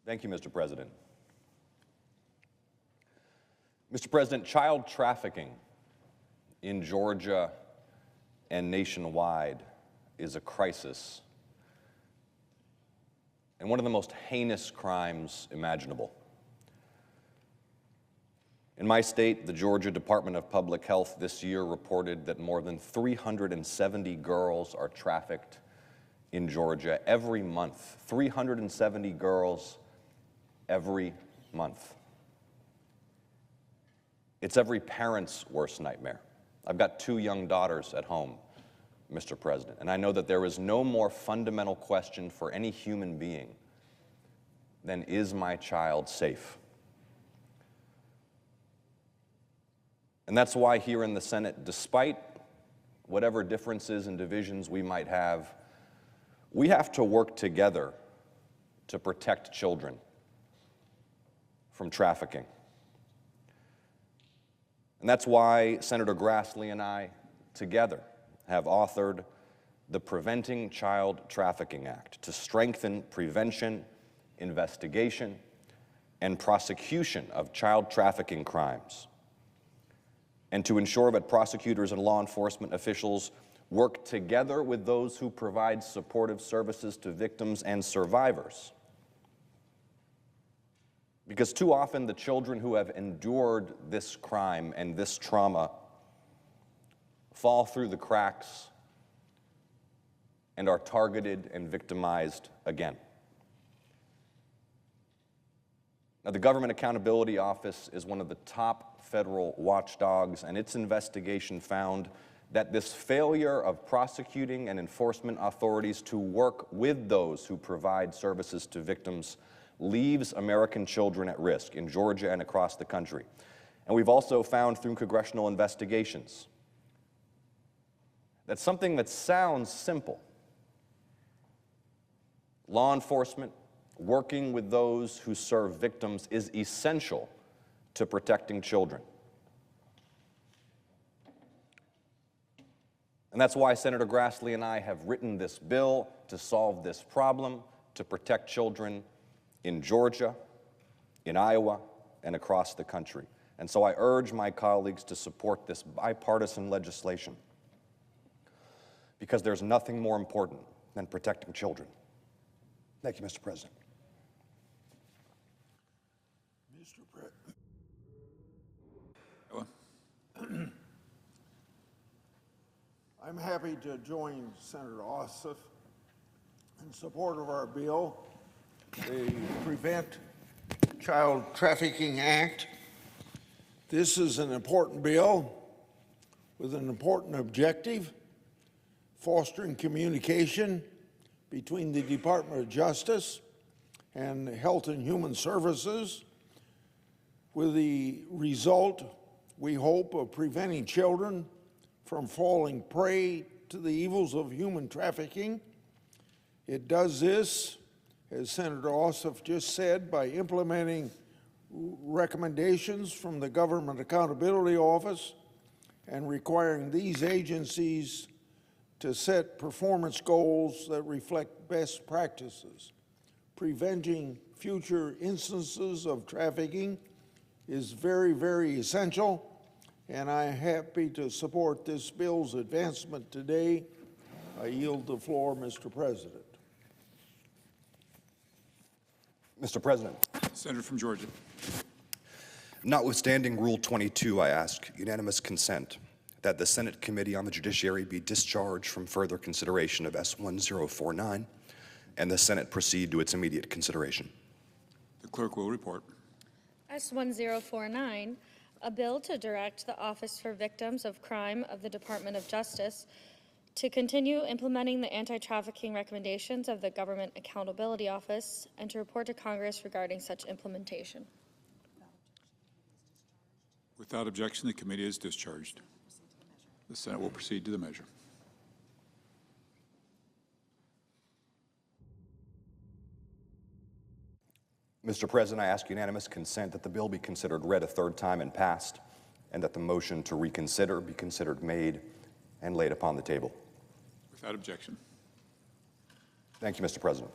Thank you, Mr. President. Mr. President, child trafficking in Georgia and nationwide is a crisis and one of the most heinous crimes imaginable. In my state, the Georgia Department of Public Health this year reported that more than 370 girls are trafficked in Georgia every month. 370 girls every month. It's every parent's worst nightmare. I've got 2 young daughters at home, Mr. President, and I know that there is no more fundamental question for any human being than, is my child safe? And that's why here in the Senate, despite whatever differences and divisions we might have, we have to work together to protect children from trafficking. And that's why Senator Grassley and I together have authored the Preventing Child Trafficking Act to strengthen prevention, investigation, and prosecution of child trafficking crimes, and to ensure that prosecutors and law enforcement officials work together with those who provide supportive services to victims and survivors. Because too often the children who have endured this crime and this trauma fall through the cracks and are targeted and victimized again. Now, the Government Accountability Office is one of the top federal watchdogs, and its investigation found that this failure of prosecuting and enforcement authorities to work with those who provide services to victims leaves American children at risk in Georgia and across the country. And we've also found through congressional investigations that something that sounds simple, law enforcement working with those who serve victims, is essential to protecting children. And that's why Senator Grassley and I have written this bill to solve this problem, to protect children in Georgia, in Iowa, and across the country. And so I urge my colleagues to support this bipartisan legislation, because there's nothing more important than protecting children. Thank you, Mr. President. Mr. President, I'm happy to join Senator Ossoff in support of our bill, the Prevent Child Trafficking Act. This is an important bill with an important objective: fostering communication between the Department of Justice and Health and Human Services, with the result, we hope, of preventing children from falling prey to the evils of human trafficking. It does this, as Senator Ossoff just said, by implementing recommendations from the Government Accountability Office and requiring these agencies to set performance goals that reflect best practices. Preventing future instances of trafficking is very, very essential, and I'm happy to support this bill's advancement today. I yield the floor, Mr. President. Mr. President. Senator from Georgia. Notwithstanding Rule 22, I ask unanimous consent that the Senate Committee on the Judiciary be discharged from further consideration of S-1049 and the Senate proceed to its immediate consideration. The clerk will report. S-1049, a bill to direct the Office for Victims of Crime of the Department of Justice to continue implementing the anti-trafficking recommendations of the Government Accountability Office and to report to Congress regarding such implementation. Without objection, the committee is discharged. The Senate will proceed to the measure. Mr. President, I ask unanimous consent that the bill be considered read a third time and passed, and that the motion to reconsider be considered made and laid upon the table. Without objection. Thank you, Mr. President.